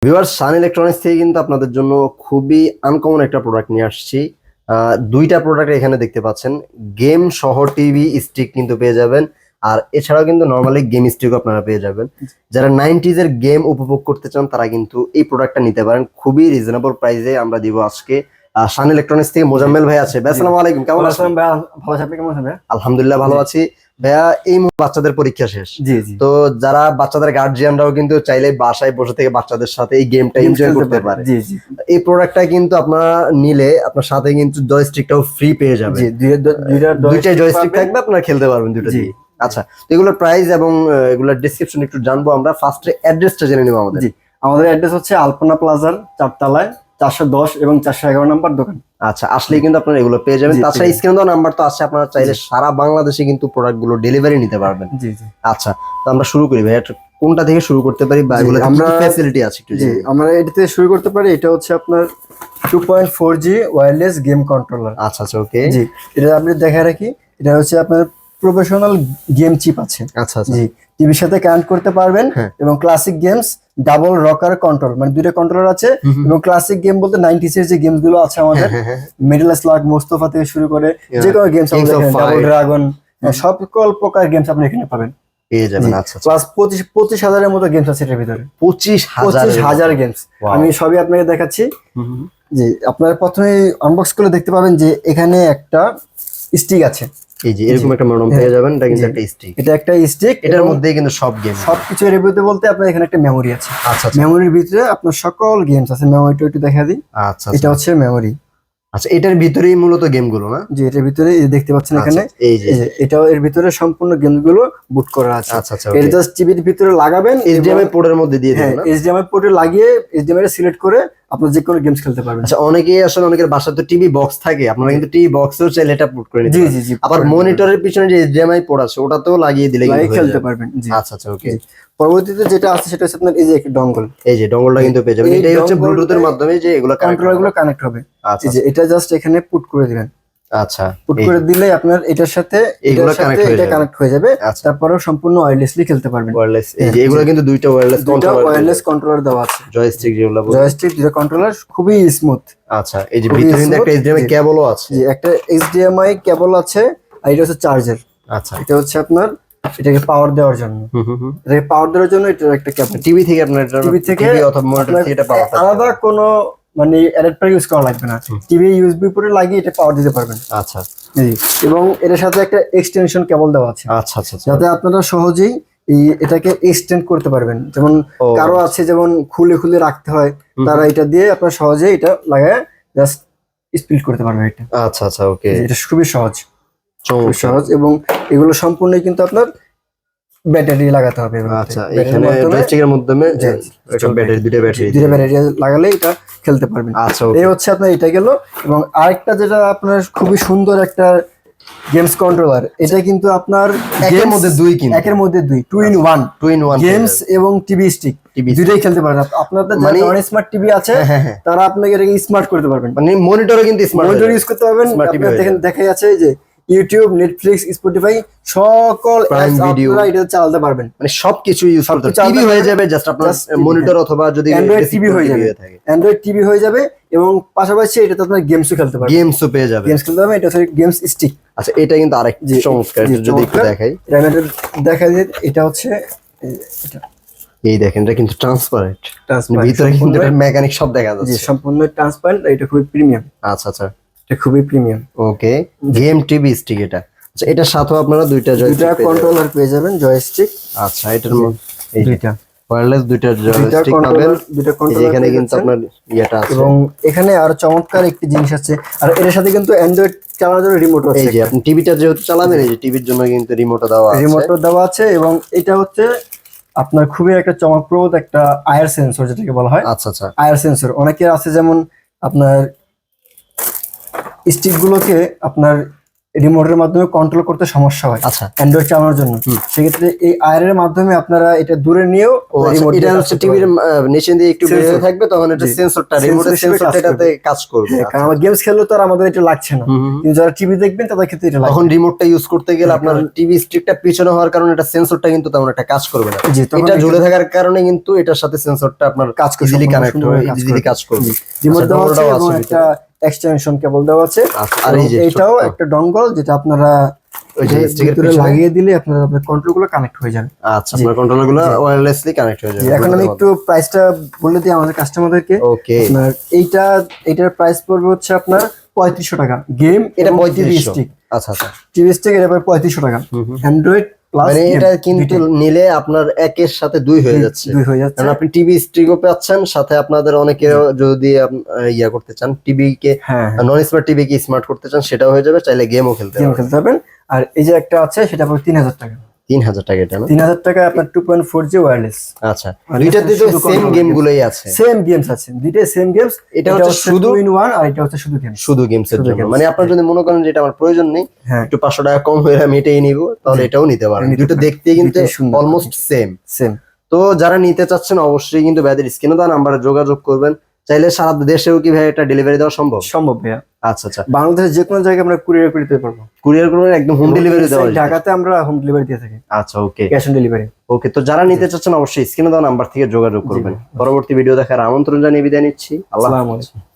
Viewers, শান electronics থেকে কিন্তু আপনাদের জন্য খুবই আনকমন একটা প্রোডাক্ট নিয়ে আসছি। দুইটা প্রোডাক্ট এখানে দেখতে পাচ্ছেন। গেম সহ টিভি স্টিক কিন্তু পেয়ে যাবেন, আর এছাড়াও কিন্তু নর্মালি গেম স্টিকও আপনারা পেয়ে যাবেন। যারা 90s এর গেম উপভোগ করতে চান তারা কিন্তু এই প্রোডাক্টটা নিতে পারেন। খুবই রিজনেবল প্রাইসে আমরা দিব আজকে। শান ইলেকট্রনিক্স থেকে মোজাম্মেল ভাই আছে। ভাই আসসালামু আলাইকুম, কেমন আছেন? ভাই, ভালো আছি। আপনি কেমন আছেন ভাই? আলহামদুলিল্লাহ ভালো আছি ভাইয়া। এই মুহূর্তে বাচ্চাদের পরীক্ষা শেষ, জি জি। তো যারা বাচ্চাদের গার্জিয়ানরাও কিন্তু চাইলে বাসায় বসে থেকে বাচ্চাদের সাথে এই গেমটা এনজয় করতে পারে। জি জি। এই প্রোডাক্টটা কিন্তু আপনারা নিলে আপনার সাথে কিন্তু জয়স্টিকটাও ফ্রি পেয়ে যাবেন। জি, দুইটা জয়স্টিক থাকবে, আপনারা খেলতে পারবেন দুটো দিয়ে। আচ্ছা, তো এগুলোর প্রাইস এবং এগুলোর ডেসক্রিপশন একটু জানবো আমরা। ফার্স্টে অ্যাড্রেসটা জেনে নিব আমাদের। জি, আমাদের অ্যাড্রেস হচ্ছে আলপনা প্লাজার 4 তলায় 410 এবং 411 নাম্বার দোকান। আচ্ছা, আসলেই কিন্তু আপনারা এগুলো পেয়ে যাবেন। তাছাড়া স্ক্রিনে দেওয়া নাম্বার তো আছে, আপনারা চাইলে সারা বাংলাদেশে কিন্তু প্রোডাক্টগুলো ডেলিভারি নিতে পারবেন। জি জি। আচ্ছা, তো আমরা শুরু করি ভাই। কোনটা থেকে শুরু করতে পারি বা এগুলো আমরা ফ্যাসিলিটি আছে একটু? জি, আমরা এটা থেকে শুরু করতে পারি। এটা হচ্ছে আপনার 2.4G ওয়্যারলেস গেম কন্ট্রোলার। আচ্ছা আচ্ছা, ওকে। জি, এটা আপনি দেখা রাখি, এটা হচ্ছে আপনার প্রফেশনাল গেম চিপ আছে। আচ্ছা আচ্ছা। জি, টিভির সাথে কানেক্ট করতে পারবেন এবং classic games double rocker control, মানে দুইটা কন্ট্রোলার আছে। এবং ক্লাসিক গেম বলতে 90s এর যে গেমস গুলো আছে আমাদের, মিডল স্লাগ, মোস্তফা থেকে শুরু করে যে কোনো গেমস, ডাবল ড্রাগন, সকল প্রকার গেমস আপনি এখানে পাবেন, পেয়ে যাবেন। আচ্ছা, প্লাস 25,000-এর মতো গেমস আছে এর ভিতরে। 25,000 গেমস আমি সবই আপনাকে দেখাচ্ছি। জি, আপনারা প্রথমে আনবক্স করে দেখতে পাবেন যে এখানে একটা স্টিক আছে। এই যে এরকম একটা মডেল পেয়ে যাবেন। এটা কিন্তু একটা স্টিক, এটা একটা স্টিক, এটার মধ্যেই কিন্তু সব গেম, সবকিছু এর ভিতরে বলতে আপনার এখানে একটা মেমোরি আছে। আচ্ছা, মেমোরির ভিতরে আপনার সকল গেমস আছে। মেমোরিটা একটু দেখা দিই। আচ্ছা, এটা হচ্ছে মেমোরি। আচ্ছা, এটার ভিতরেই মূলত গেমগুলো না? জি, এটার ভিতরে এই দেখতে পাচ্ছেন এখানে, এই যে এটাও এর ভিতরে সম্পূর্ণ গেমগুলো বুট করা আছে। আচ্ছা আচ্ছা, এটা জাস্ট টিভির ভিতরে লাগাবেন, এইচডিএমআই পোর্টের মধ্যে দিয়ে দিবেন না? এইচডিএমআই পোর্টে লাগিয়ে এইচডিএমআই এর সিলেক্ট করে আপনারা যে কোনো গেমস খেলতে পারবেন। আচ্ছা, অনেকেই আসলে অনেকের বাসায় তো টিভি বক্স থাকে, আপনারা কিন্তু টিভি বক্সেও চাইলে এটা পুট করে নিতে জি পারেন। জি জি। আবার মনিটরের পিছনে যে এইচডিএমআই পোর্ট আছে ওটাতেও লাগিয়ে দিলে কিন্তু খেলতে পারবেন। জি, আচ্ছা আচ্ছা, ওকে। পরবর্তীতে যেটা আছে সেটা হচ্ছে আপনার এই যে একটা ডঙ্গল। এই যে ডঙ্গলটা কিন্তু পেয়ে যাবেন। এটাই হচ্ছে ব্লুটুথের মাধ্যমে যে এগুলো কন্ট্রোলারগুলো কানেক্ট হবে। আচ্ছা, এই যে এটা জাস্ট এখানে পুট করে দিবেন। আচ্ছা, পুট করে দিলে আপনার এটার সাথে এগুলো কানেক্ট হয়ে যাবে। তারপরেও সম্পূর্ণ ওয়্যারলেসলি খেলতে পারবেন। ওয়্যারলেস, এই যে এগুলো কিন্তু দুইটা ওয়্যারলেস কন্ট্রোলার দেওয়া আছে। জয়স্টিক যেগুলো বলে, জয়স্টিক দুটো কন্ট্রোলার খুবই স্মুথ। আচ্ছা, এই যে ভিতরে কিন্তু একটা এইচডিএমআই কেবলও আছে। জি, একটা এইচডিএমআই কেবল আছে, আর এটা হচ্ছে চার্জার। আচ্ছা, এটা হচ্ছে আপনার এটাকে পাওয়ার দেওয়ার জন্য। এটাকে পাওয়ার দেওয়ার জন্য এটা একটা কেবল। টিভি থেকে আপনার টিভি থেকে অথবা মনিটর থেকে এটা পাওয়ার আলাদা কোনো মানে অ্যাডাপ্টার ইউজ করা লাগবে না। টিভি ইউএসবি পোর্টে লাগিয়ে এটা পাওয়ার দিতে পারবেন। আচ্ছা, এবং এটার সাথে একটা এক্সটেনশন কেবল দেওয়া আছে। আচ্ছা আচ্ছা, যাতে আপনারা সহজেই এটাকে এক্সটেন্ড করতে পারবেন। যেমন কারো আছে যেমন খুলে খুলে রাখতে হয়, তারা এটা দিয়ে আপনারা সহজেই এটা লাগায় জাস্ট স্প্লিট করতে পারবেন এটা। আচ্ছা আচ্ছা, ওকে। এটা খুবই সহজ, সহজ। এবং এগুলো সম্পূর্ণ কিন্তু আপনার ব্যাটারি লাগাতে হবে। আচ্ছা, এখানে জয়স্টিকের মাধ্যমে দুইটা ব্যাটারি লাগালে এটা খেলতে পারবেন। আচ্ছা, এই হচ্ছে আপনার এটা গেল। এবং আরেকটা যেটা আপনার খুবই সুন্দর একটা গেমস কন্ট্রোলার, এটা কিন্তু আপনার একের মধ্যে দুই, কিন্তু একের মধ্যে দুই, 2 in 1 গেমস এবং টিভি স্টিক দুইটাই খেলতে পারবেন। আপনাদের যারা নন স্মার্ট টিভি আছে তারা আপনাকে এটাকে স্মার্ট করতে পারবেন, মানে মনিটরও কিন্তু স্মার্ট মনিটর ইউজ করতে পারবেন। আপনারা দেখেন দেখাই আছে যে ইউটিউব, নেটফ্লিক্স, স্পটিফাই সকল অ্যাপস আপনারা এটা চালাতে পারবেন। মানে সবকিছু ইউজ করতে টিভি হয়ে যাবে, জাস্ট আপনার মনিটর অথবা যদি অ্যান্ড্রয়েড টিভি হয়ে যাবে, অ্যান্ড্রয়েড টিভি হয়ে যাবে। এবং পাশাপাশি এটাতে আপনার গেমসও খেলতে পারবেন, গেমসও পেয়ে যাবে, গেমস খেলতে পারবেন। এটা হচ্ছে গেমস স্টিক। আচ্ছা, এটা কিন্তু আরেক চমৎকার, যদি একটু দেখাই। দেখা যায় এটা হচ্ছে এই দেখেন, এটা কিন্তু ট্রান্সপারেন্ট, ভিতরে কিন্তু মেকানিক সব দেখা যাচ্ছে। সম্পূর্ণ ট্রান্সপারেন্ট। এটা খুবই প্রিমিয়াম। আচ্ছা আচ্ছা, এটা খুবই প্রিমিয়াম। ওকে। গেম টিভি স্টিক এটা। আচ্ছা, এটার সাথেও আপনারা দুইটা কন্ট্রোলার পেয়ে যাবেন, জয়স্টিক। আচ্ছা, এটার মধ্যে দুইটা ওয়্যারলেস দুইটা জয়স্টিক পাবেন। এখানে কিন্তু আপনার ইয়েটা আছে। এবং এখানে আর চমৎকার একটি জিনিস আছে, আর এর সাথে কিন্তু অ্যান্ড্রয়েড চালানোর জন্য রিমোট আছে। এই যে আপনি টিভিটা যেহেতু চালাবেন, এই যে টিভির জন্য কিন্তু রিমোটও দেওয়া আছে। এবং এটা হচ্ছে আপনার খুবই একটা চমকপ্রদ একটা আয়ার সেন্সর, যেটাকে বলা হয়। আচ্ছা আচ্ছা, আয়ার সেন্সর অনেকের আছে, যেমন আপনার স্টিক গুলোকে আপনার রিমোটের মাধ্যমে কন্ট্রোল করতে সমস্যা হয় আচ্ছা অ্যান্ড্রয়েড চালানোর জন্য, সেক্ষেত্রে এই আয়রের মাধ্যমে আপনারা এটা দূরে নিয়েও remote এটা দিয়ে হচ্ছে কাজ করতে টিভির পারবেন। নিচে দিয়ে একটু বের Sensor। হয়ে থাকবে, তখন এটা জি। সেন্সরটা Sensor রিমোটের হিসেবে সেন্সরটা কাজ এটাতে কাজ করবে। হ্যাঁ, কারণ আমার গেমস খেললে তো আর আমাদের এটা লাগছে না, কিন্তু যারা টিভি দেখবেন তাদের ক্ষেত্রে এটা লাগবে। তখন রিমোটটা ইউজ করতে গেলে হ্যাঁ, আপনার টিভি স্টিকটা পিছনে হওয়ার কারণে এটা সেন্সরটা কিন্তু তেমন একটা কাজ করবে না। জি, তখন এটা ঝুলে থাকার কারণে কিন্তু এটার সাথে সেন্সরটা আপনার কাজ করবে, ইজিলি সম্পূর্ণ কানেক্ট হবে, সুন্দরভাবে কাজ ইজিলি করবে। কাজ করবে। রিমোট আচ্ছা, দেওয়া আছে ডঙ্গলটাও এবং আছে একটা এক্সটেনশন কেবল দেওয়া আছে, আচ্ছা, আর এই এবং যে এটাও ছোট্ট। একটা ডঙ্গল যেটা আপনারা ওই যে এটার স্টিকের ভিতরে পিছনে লাগিয়ে দিলে আপনার কন্ট্রোল গুলো কানেক্ট হয়ে যাবে। আচ্ছা, আপনার কন্ট্রোলারগুলো ওয়্যারলেসলি কানেক্ট হয়ে যাবে। এখন আমি একটু প্রাইসটা বলে দিই আমাদের কাস্টমারদেরকে। ওকে, আপনার এটার প্রাইস পড়বে হচ্ছে আপনার 3500 টাকা। গেম এটা টিভি 3500। স্টিক, আচ্ছা আচ্ছা, টিভি স্টিক এটা পড়বে 3500 টাকা। অ্যান্ড্রয়েড প্লাস মানে এটা কিন্তু নিলে আপনার একের সাথে দুই হয়ে যাচ্ছে, দুই হয়ে যাচ্ছে। কারণ আপনি টিভি স্টিকও পাচ্ছেন, সাথে আপনাদের অনেকে যদি ইয়া করতে চান টিভি কে, হ্যাঁ নন স্মার্ট টিভি কে স্মার্ট করতে চান সেটাও হয়ে যাবে, চাইলে গেমও খেলতে গেম পারবেন। খেলতে পারবেন। আর এই যে একটা আছে সেটা পড়বে 3000 টাকা। 3000 টাকা এটা না? 3000 টাকা আপনার 2.4G ওয়্যারলেস। আচ্ছা, দুইটাতে তো সেম গেম গুলোই আছে। সেম গেমস আছে, দুইটাই সেম গেমস। এটা হচ্ছে শুধু 2 in 1 আর এটা হচ্ছে শুধু গেমস। শুধু গেমস এর শুধু জন্য, games। মানে আপনার যদি মনে করেন যে এটা আমার প্রয়োজন নেই, হ্যাঁ, একটু 500 টাকা কম হয়ে আমি এটাই নিব, তাহলে এটাও নিতে পারেন। নিতে দুটো পারেন। দেখতে কিন্তু দুইটাই সুন্দর। Almost same. সেম। তো যারা নিতে চাচ্ছেন অবশ্যই কিন্তু ভাইদের স্ক্রিনে দেওয়া নাম্বারে যোগাযোগ করবেন। চাইলে সারা দেশেও কি ভাই এটা ডেলিভারি দেওয়া সম্ভব? সম্ভব ভাইয়া। আচ্ছা আচ্ছা, বাংলাদেশের যে কোনো জায়গায় আমরা কুরিয়ার করে দিতে পারবো। কুরিয়ার করবেন, একদম হোম ডেলিভারি দেওয়া Inside যায়? ঢাকাতে আমরা হোম ডেলিভারি দিয়ে থাকি, আচ্ছা, ওকে ক্যাশ অন ডেলিভারি। ওকে। তো যারা নিতে চাচ্ছেন অবশ্যই স্ক্রিনে দেওয়া নাম্বার থেকে যোগাযোগ করবেন। পরবর্তী ভিডিও দেখার আমন্ত্রণ জানিয়ে বিদায় নিচ্ছি। আল্লাহ আসসালামু হাফেজ। আলাইকুম।